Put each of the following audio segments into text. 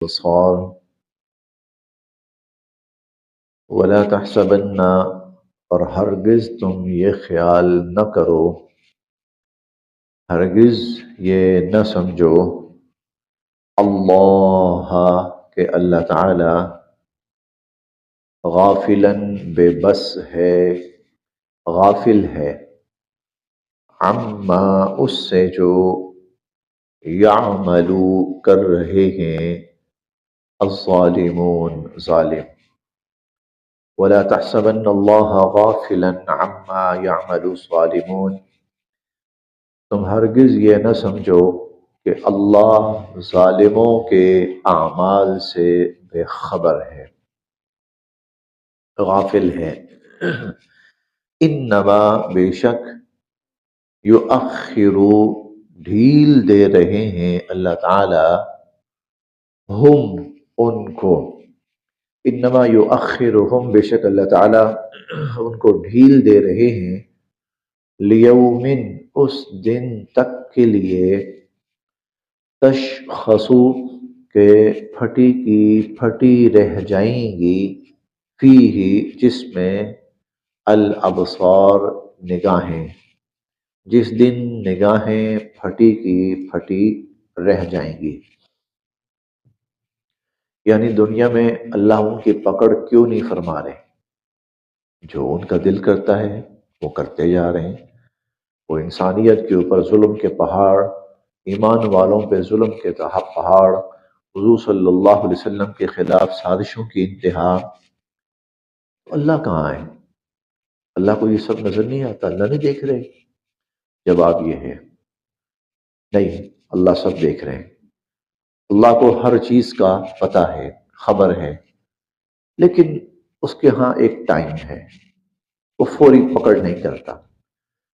الأبصار ولا تحسبن، اور ہرگز تم یہ خیال نہ کرو، ہرگز یہ نہ سمجھو، اللہ کہ اللہ تعالی غافلاً بے بس ہے، غافل ہے، عما اس سے جو یعملو کر رہے ہیں الظالمون ظالم. ولا تحسبن اللہ غافلا عما يعمل الظالمون، تم ہرگز یہ نہ سمجھو کہ اللہ ظالموں کے اعمال سے بے خبر ہے، غافل ہے. انما بے شک یؤخر ڈھیل دے رہے ہیں اللہ تعالی ہم ان کو، انما یؤخرہم بے شک اللہ تعالی ان کو ڈھیل دے رہے ہیں، لیومن اس دن تک کے لیے، تشخصو کہ پھٹی کی پھٹی رہ جائیں گی، فیہ جس میں، الابصار نگاہیں، جس دن نگاہیں پھٹی کی پھٹی رہ جائیں گی. یعنی دنیا میں اللہ ان کی پکڑ کیوں نہیں فرما رہے؟ جو ان کا دل کرتا ہے وہ کرتے جا رہے ہیں. وہ انسانیت کے اوپر ظلم کے پہاڑ، ایمان والوں پہ ظلم کے پہاڑ، حضور صلی اللہ علیہ وسلم کے خلاف سازشوں کی انتہا. اللہ کہاں ہے؟ اللہ کو یہ سب نظر نہیں آتا؟ اللہ نہیں دیکھ رہے؟ جواب یہ ہے نہیں، اللہ سب دیکھ رہے ہیں. اللہ کو ہر چیز کا پتہ ہے، خبر ہے، لیکن اس کے ہاں ایک ٹائم ہے. وہ فوری پکڑ نہیں کرتا،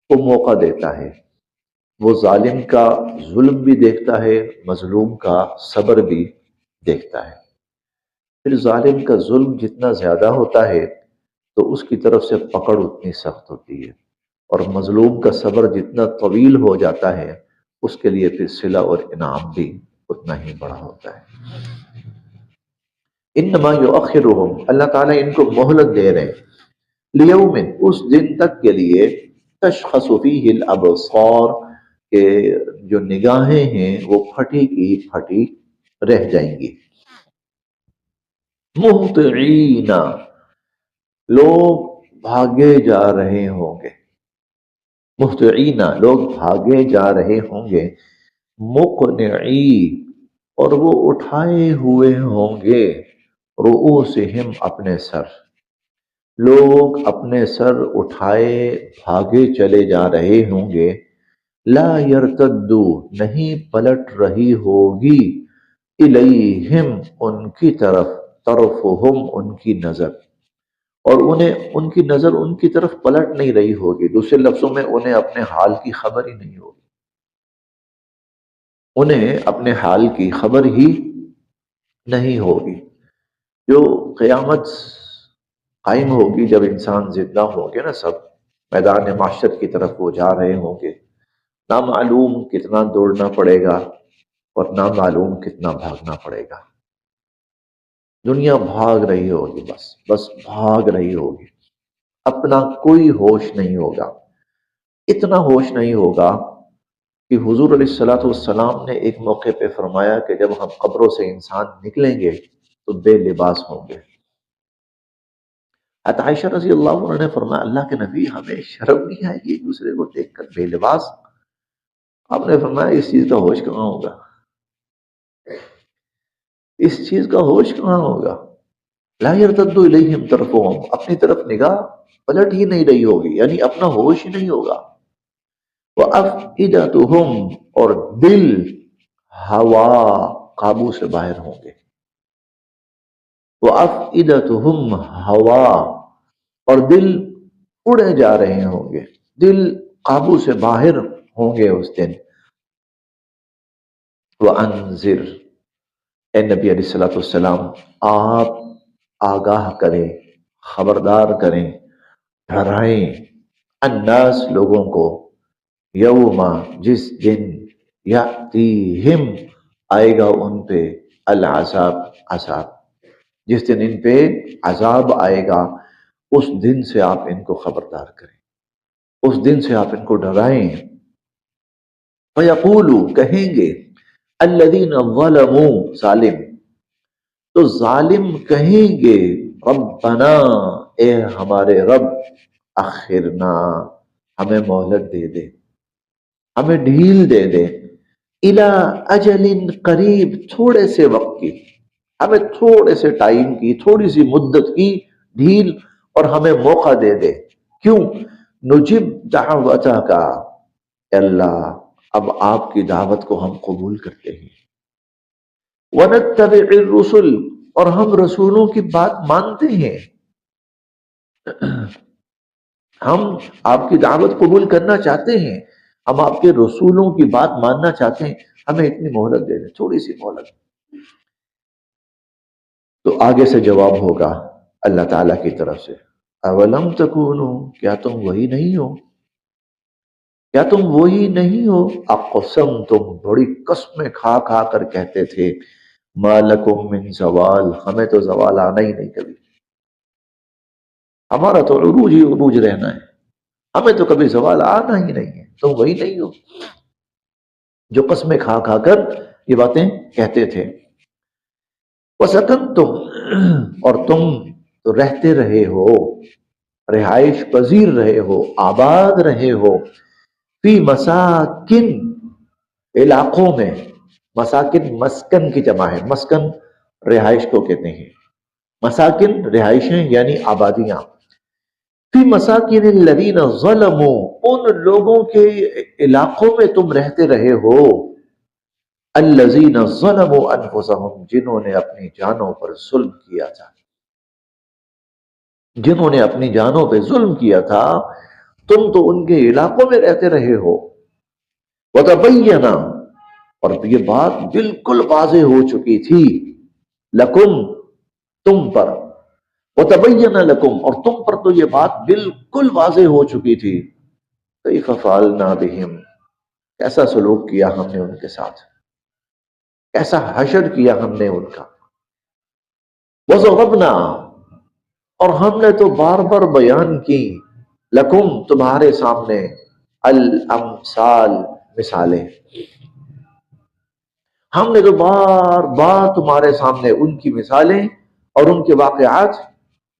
وہ موقع دیتا ہے. وہ ظالم کا ظلم بھی دیکھتا ہے، مظلوم کا صبر بھی دیکھتا ہے. پھر ظالم کا ظلم جتنا زیادہ ہوتا ہے تو اس کی طرف سے پکڑ اتنی سخت ہوتی ہے، اور مظلوم کا صبر جتنا طویل ہو جاتا ہے اس کے لیے پھر صلہ اور انعام بھی اتنا ہی بڑا ہوتا ہے. انما یؤخرہم، اللہ تعالیٰ ان کو مہلت دے رہے ہیں، لیومن اس دن تک کے لیے، تشخص فیہ الابصار کہ جو نگاہیں ہیں وہ پھٹی کی پھٹی رہ جائیں گی. مہطعین، لوگ بھاگے جا رہے ہوں گے، مہطعین لوگ بھاگے جا رہے ہوں گے، مقنعی اور وہ اٹھائے ہوئے ہوں گے، رؤوسہم اپنے سر، لوگ اپنے سر اٹھائے بھاگے چلے جا رہے ہوں گے. لا یرتدو نہیں پلٹ رہی ہوگی، الیہم ان کی طرف، طرفہم ان کی نظر، اور انہیں ان کی نظر ان کی طرف پلٹ نہیں رہی ہوگی. دوسرے لفظوں میں انہیں اپنے حال کی خبر ہی نہیں ہوگی، انہیں اپنے حال کی خبر ہی نہیں ہوگی. جو قیامت قائم ہوگی، جب انسان زندہ ہوں گے نا، سب میدان معاشر کی طرف وہ جا رہے ہوں گے، نامعلوم کتنا دوڑنا پڑے گا اور نامعلوم کتنا بھاگنا پڑے گا. دنیا بھاگ رہی ہوگی، بس بھاگ رہی ہوگی، اپنا کوئی ہوش نہیں ہوگا. اتنا ہوش نہیں ہوگا کہ حضور علیہ الصلوۃ والسلام نے ایک موقع پہ فرمایا کہ جب ہم قبروں سے انسان نکلیں گے تو بے لباس ہوں گے. حضرت عائشہ رضی اللہ عنہ نے فرمایا اللہ کے نبی ہمیں شرم نہیں آئے گی ایک دوسرے کو دیکھ کر بے لباس؟ آپ نے فرمایا اس چیز کا ہوش کہاں ہوگا، اس چیز کا ہوش کہاں ہوگا. لا یرتد الیہم طرفہم، اپنی طرف نگاہ پلٹ ہی نہیں رہی ہوگی، یعنی اپنا ہوش ہی نہیں ہوگا. وَأَفْئِدَتُهُمْ اور دل ہوا قابو سے باہر ہوں گے. وَأَفْئِدَتُهُمْ ہوا اور دل اڑے جا رہے ہوں گے، دل قابو سے باہر ہوں گے اس دن. وَأَنذِرْ اے نبی علیہ الصلوۃ والسلام آپ آگاہ کریں، خبردار کریں، ڈرائیں، الناس لوگوں کو، یوم جس دن، یاتیہم آئے گا ان پہ، العذاب، عذاب، جس دن ان پہ عذاب آئے گا اس دن سے آپ ان کو خبردار کریں، اس دن سے آپ ان کو ڈرائیں۔ فَيَقُولُوا، کہیں گے، الَّذِينَ ظَلَمُوا، ظالم، تو ظالم کہیں گے، ربنا، اے ہمارے رب، اخرنا، ہمیں مہلت دے دے، ہمیں ڈھیل دے دے، الی اجل قریب، تھوڑے سے وقت کی، ہمیں تھوڑے سے ٹائم کی، تھوڑی سی مدت کی ڈھیل، اور ہمیں موقع دے دے۔ کیوں؟ نجب دعوتک، اے اللہ اب آپ کی دعوت کو ہم قبول کرتے ہیں، ونتبع الرسل، اور ہم رسولوں کی بات مانتے ہیں، ہم آپ کی دعوت قبول کرنا چاہتے ہیں، ہم آپ کے رسولوں کی بات ماننا چاہتے ہیں، ہمیں اتنی مہلت دے دیں، تھوڑی سی مہلت۔ تو آگے سے جواب ہوگا اللہ تعالیٰ کی طرف سے، اولم تکونو، کیا تم وہی نہیں ہو، کیا تم وہی نہیں ہو، اقسم، تم بڑی قسمیں کھا کھا کر کہتے تھے، ما لکم من زوال، ہمیں تو زوال آنا ہی نہیں کبھی، ہمارا تو عروج ہی عروج رہنا ہے، ہمیں تو کبھی زوال آنا ہی نہیں ہے، تم وہی نہیں ہو جو قسمیں کھا کھا کر یہ باتیں کہتے تھے۔ وَسَكَنْتُمْ، اور تم تو رہتے رہے ہو، رہائش پذیر رہے ہو، آباد رہے ہو، فی مساکن، علاقوں میں، مساکن مسکن کی جمع ہے، مسکن رہائش کو کہتے ہیں، مساکن رہائشیں یعنی آبادیاں، فی مساکن الذین ظلموا، ان لوگوں کے علاقوں میں تم رہتے رہے ہو، الذین ظلموا انفسہم، جنہوں نے اپنی جانوں پر ظلم کیا تھا، جنہوں نے اپنی جانوں پہ ظلم کیا تھا، تم تو ان کے علاقوں میں رہتے رہے ہو، وتبین، اور یہ بات بالکل واضح ہو چکی تھی، لکم، تم پر، وتبین لکم، اور تم پر تو یہ بات بالکل واضح ہو چکی تھی، کیف فعلنا بہم، کیسا سلوک کیا ہم نے ان کے ساتھ، کیسا حشر کیا ہم نے ان کا، وضربنا، اور ہم نے تو بار بار بیان کی، لکم، تمہارے سامنے، الامثال، مثالیں، ہم نے تو بار بار تمہارے سامنے ان کی مثالیں اور ان کے واقعات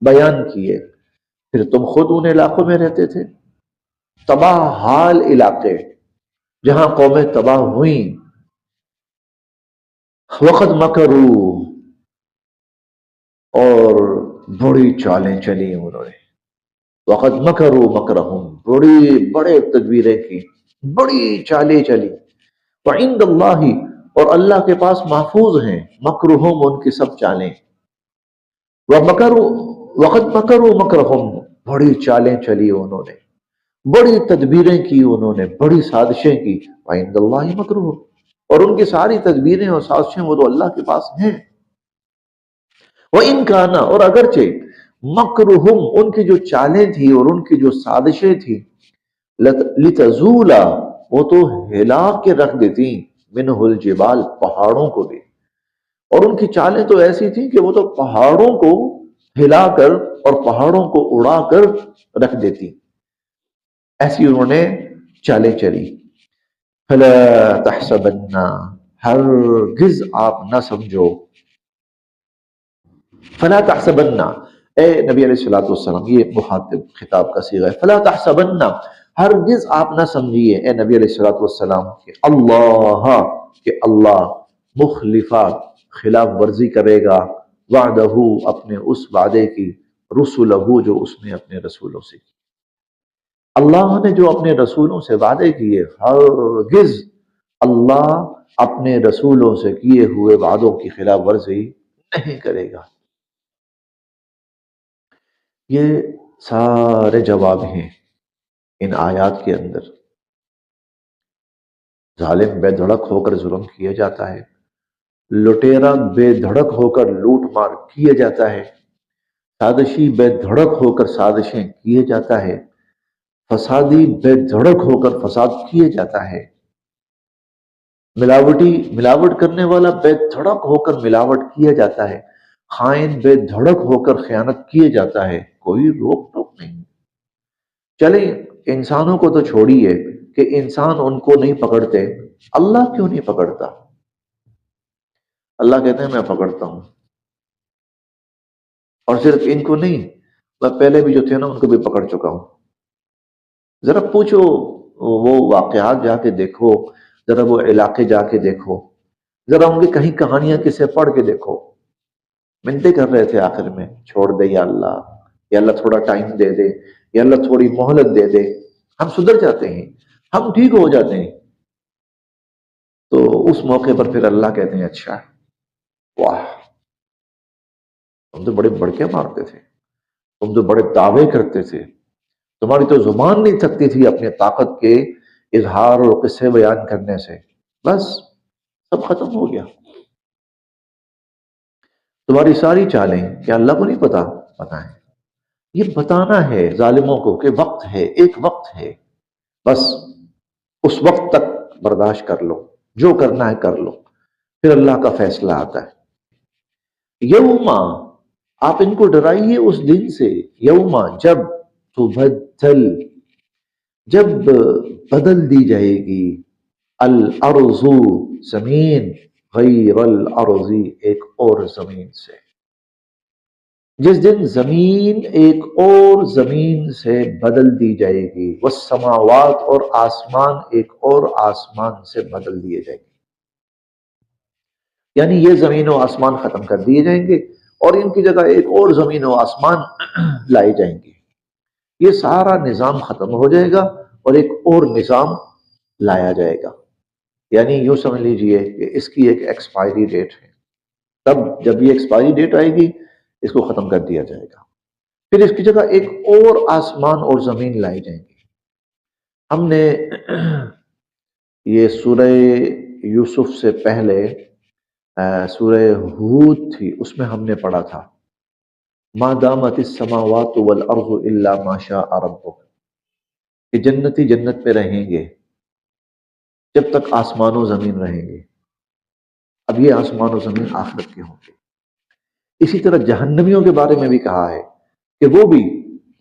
بیان کیے، پھر تم خود ان علاقوں میں رہتے تھے، تباہ حال علاقے جہاں قومیں تباہ ہوئیں، وقت مکرو، اور بڑی چالیں چلی انہوں نے، وقت مکرو مکرہم، بڑے تدبیریں کی، بڑی چالیں چلی، وعند اللہ، اور اللہ کے پاس محفوظ ہیں، مکرہم، ان کی سب چالیں، ومکروا، وقت مکروا مکرہم، بڑی چالیں چلی انہوں نے، بڑی تدبیریں کی انہوں نے، بڑی سازشیں کی، وعند اللہ مکرہم، اور ان کی ساری تدبیریں اور سازشیں وہ تو اللہ کے پاس ہیں، وَإِن كَانَ، اور اگرچہ، مکرہم، ان کی جو چالیں تھی اور ان کی جو سازشیں تھی، لِتَزُولَ، وہ تو ہلا کے رکھ دیتی، مِنْهُ الْجِبَالِ، پہاڑوں کو بھی، اور ان کی چالیں تو ایسی تھیں کہ وہ تو پہاڑوں کو ہلا کر اور پہاڑوں کو اڑا کر رکھ دیتی، ایسی انہوں نے چالیں چلی۔ فَلَا تَحْسَبَنَّ، ہرگز آپ نہ سمجھو، فلا تحسبن، اے نبی علیہ الصلوۃ والسلام، یہ مخاطب خطاب کا صیغہ ہے، فلا تحسبن، ہرگز آپ نہ سمجھیے اے نبی علیہ الصلوۃ والسلام کہ اللہ مخلفہ، خلاف ورزی کرے گا، وعدہ، اپنے اس وعدے کی، رسلہ، جو اس نے اپنے رسولوں سے کی، اللہ نے جو اپنے رسولوں سے وعدے کیے، ہرگز اللہ اپنے رسولوں سے کیے ہوئے وعدوں کی خلاف ورزی نہیں کرے گا۔ یہ سارے جواب ہیں ان آیات کے اندر۔ ظالم بے دھڑک ہو کر ظلم کیا جاتا ہے، لٹیرا بے دھڑک ہو کر لوٹ مار کیا جاتا ہے، سازشی بے دھڑک ہو کر سازشیں کیے جاتا ہے، فسادی بے دھڑک ہو کر فساد کیے جاتا ہے، ملاوٹ کرنے والا بے دھڑک ہو کر ملاوٹ کیا جاتا ہے، خائن بے دھڑک ہو کر خیانت کیے جاتا ہے، کوئی روک ٹوک نہیں۔ چلیں انسانوں کو تو چھوڑیے کہ انسان ان کو نہیں پکڑتے، اللہ کیوں نہیں پکڑتا؟ اللہ کہتے ہیں میں پکڑتا ہوں، اور صرف ان کو نہیں، میں پہلے بھی جو تھے نا ان کو بھی پکڑ چکا ہوں۔ ذرا پوچھو، وہ واقعات جا کے دیکھو، ذرا وہ علاقے جا کے دیکھو، ذرا ان کی کہیں کہانیاں کسے پڑھ کے دیکھو، منتیں کر رہے تھے آخر میں چھوڑ دے یا اللہ تھوڑا ٹائم دے دے، یا اللہ تھوڑی مہلت دے دے، ہم سدھر جاتے ہیں، ہم ٹھیک ہو جاتے ہیں۔ تو اس موقع پر پھر اللہ کہتے ہیں اچھا، واہ، تم تو بڑے بڑکے مارتے تھے، تم تو بڑے دعوے کرتے تھے، تمہاری تو زبان نہیں تھکتی تھی اپنے طاقت کے اظہار اور قصے بیان کرنے سے، بس سب ختم ہو گیا۔ تمہاری ساری چالیں کیا اللہ کو نہیں پتا؟ پتا ہے۔ یہ بتانا ہے ظالموں کو کہ وقت ہے، ایک وقت ہے، بس اس وقت تک برداشت کر لو، جو کرنا ہے کر لو، پھر اللہ کا فیصلہ آتا ہے۔ یوما، آپ ان کو ڈرائیے اس دن سے، یوما جب تبدل، جب بدل دی جائے گی، الارض زمین، غیر الارض ایک اور زمین سے، جس دن زمین ایک اور زمین سے بدل دی جائے گی، والسماوات اور آسمان ایک اور آسمان سے بدل دیے جائیں گے، یعنی یہ زمین و آسمان ختم کر دیے جائیں گے اور ان کی جگہ ایک اور زمین و آسمان لائے جائیں گے، یہ سارا نظام ختم ہو جائے گا اور ایک اور نظام لایا جائے گا۔ یعنی یوں سمجھ لیجئے کہ اس کی ایک ایکسپائری ڈیٹ ہے، تب جب یہ ایکسپائری ڈیٹ آئے گی اس کو ختم کر دیا جائے گا، پھر اس کی جگہ ایک اور آسمان اور زمین لائی جائیں گی۔ ہم نے یہ سورہ یوسف سے پہلے سورہ ہود تھی، اس میں ہم نے پڑھا تھا ما دامت السماوات والارض الا ما شاء ربک، کہ جنتی جنت پہ رہیں گے جب تک آسمان و زمین رہیں گے۔ اب یہ آسمان و زمین آخرت کے ہوں گے۔ اسی طرح جہنمیوں کے بارے میں بھی کہا ہے کہ وہ بھی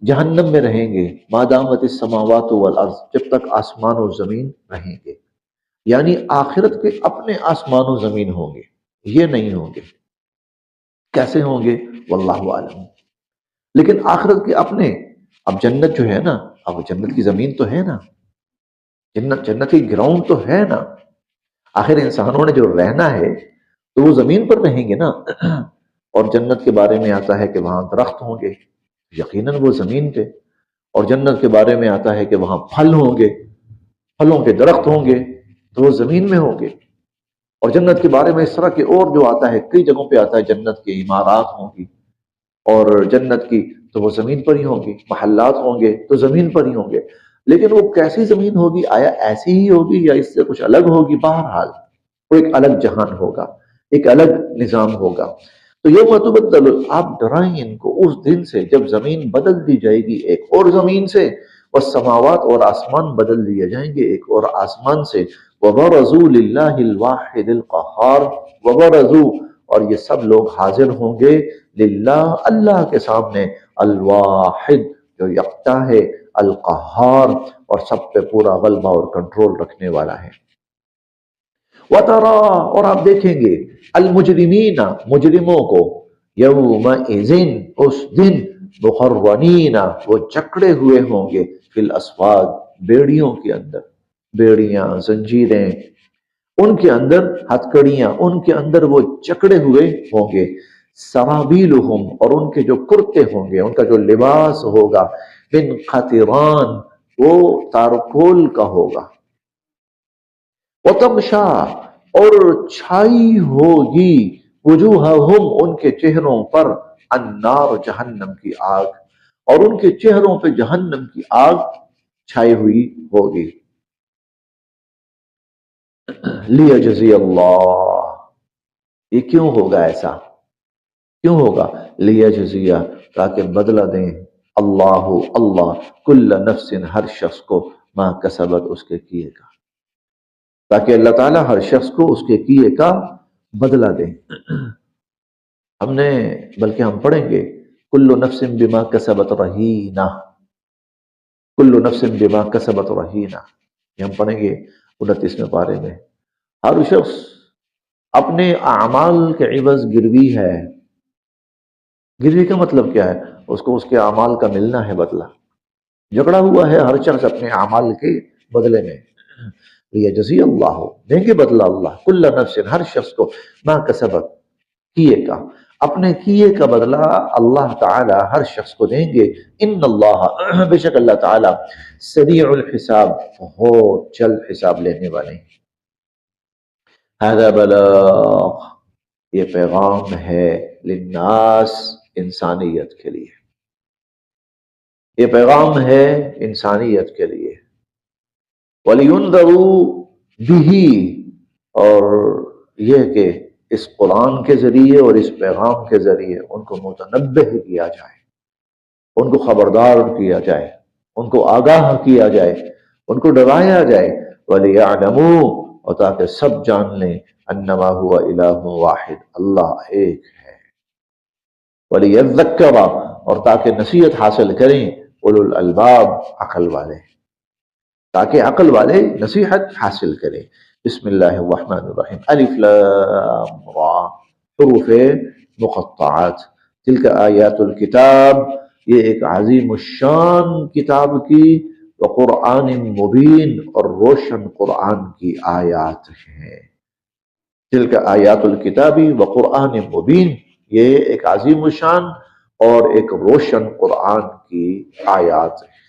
جہنم میں رہیں گے، ما دامت السماوات والارض، جب تک آسمان و زمین رہیں گے، یعنی آخرت کے اپنے آسمان و زمین ہوں گے، یہ نہیں ہوں گے۔ کیسے ہوں گے؟ واللہ عالم۔ لیکن آخرت کے اپنے، اب جنت جو ہے نا، اب جنت کی زمین تو ہے نا، جنت کی گراؤنڈ تو ہے نا، آخر انسانوں نے جو رہنا ہے تو وہ زمین پر رہیں گے نا۔ اور جنت کے بارے میں آتا ہے کہ وہاں درخت ہوں گے، یقیناً وہ زمین پہ، اور جنت کے بارے میں آتا ہے کہ وہاں پھل ہوں گے، پھلوں کے درخت ہوں گے تو وہ زمین میں ہوں گے۔ اور جنت کے بارے میں اس طرح کے اور جو آتا ہے، کئی جگہوں پہ آتا ہے جنت کی عمارات ہوں گی، اور جنت کی تو وہ زمین پر ہی ہوں گی، محلات ہوں گے تو زمین پر ہی ہوں گے، لیکن وہ کیسی زمین ہوگی؟ آیا ایسی ہی ہوگی یا اس سے کچھ الگ ہوگی؟ بہرحال وہ ایک الگ جہان ہوگا، ایک الگ نظام ہوگا۔ تو یہ تبدل، آپ ڈرائیں ان کو اس دن سے جب زمین بدل دی جائے گی ایک اور زمین سے، والسماوات اور آسمان بدل دیے جائیں گے ایک اور آسمان سے، وبرزوا للہ الواحد القہار، وبرزوا، اور یہ سب لوگ حاضر ہوں گے للہ، اللہ کے سامنے، الواحد، جو یکتا ہے، القہار، اور سب پہ پورا غلبہ اور کنٹرول رکھنے والا ہے۔ وَتَرَا، اور آپ دیکھیں گے، المجرمین، مجرموں کو، یومئذ، اس دن، مقرنین، وہ جکڑے ہوئے ہوں گے، فی الاسفاد، بیڑیوں کے اندر، بیڑیاں، زنجیریں، ان کے اندر ہتھکڑیاں، ان کے اندر وہ جکڑے ہوئے ہوں گے، سرابیلہم، اور ان کے جو کرتے ہوں گے، ان کا جو لباس ہوگا، من قطران، وہ تارکول کا ہوگا، وتمشا، اور چھائی ہوگی، وجوہہم، ان کے چہروں پر، النار، جہنم کی آگ، اور ان کے چہروں پہ جہنم کی آگ چھائی ہوئی ہوگی۔ لیجزی اللہ، یہ کیوں ہوگا ایسا؟ کیوں ہوگا؟ لیجزیہ، تاکہ بدلہ دیں، اللہ، اللہ، کل نفس، ہر شخص کو، ما کسبت، اس کے کیے گا، تاکہ اللہ تعالیٰ ہر شخص کو اس کے کیے کا بدلہ دیں۔ بلکہ ہم پڑھیں گے کل نفس بما کسبت رہینہ، کل نفس بما کسبت رہینہ، یہ ہم پڑھیں گے 29ویں پارے میں۔ ہر شخص اپنے اعمال کے عوض گروی ہے۔ گروی کا مطلب کیا ہے؟ اس کو اس کے اعمال کا ملنا ہے بدلہ، جھگڑا ہوا ہے ہر شخص اپنے اعمال کے بدلے میں۔ لیجزی اللہ، دیں گے بدلہ اللہ، کل نفس، ہر شخص کو، ما کسبت، کیے کا، اپنے کیے کا بدلہ اللہ تعالی ہر شخص کو دیں گے۔ ان اللہ، بے شک اللہ تعالی، سریع الحساب، بہت جلد حساب لینے والے ہیں۔ هذا بلاغ، یہ پیغام ہے، للناس، انسانیت کے لیے، یہ پیغام ہے انسانیت کے لیے۔ وَلِيُنذَرُوا بِهِ، اور یہ کہ اس قرآن کے ذریعے اور اس پیغام کے ذریعے ان کو متنبہ کیا جائے، ان کو خبردار کیا جائے، ان کو آگاہ کیا جائے، ان کو ڈرایا جائے۔ وَلِيَعْلَمُوا، اور تاکہ سب جان لیں، انما ہوا الہ واحد، اللہ ایک ہے۔ وَلِيَذَّكَّرَ، اور تاکہ نصیحت حاصل کریں، اولو الالباب، عقل والے، تاکہ عقل والے نصیحت حاصل کریں۔ بسم اللہ الرحمن الرحیم، الف لام را، حروف مقطعات، تلک آیات الکتاب، یہ ایک عظیم الشان کتاب کی، وقرآن مبین، اور روشن قرآن کی آیات ہیں۔ تلک آیات الکتاب وقرآن مبین، یہ ایک عظیم الشان اور ایک روشن قرآن کی آیات ہیں۔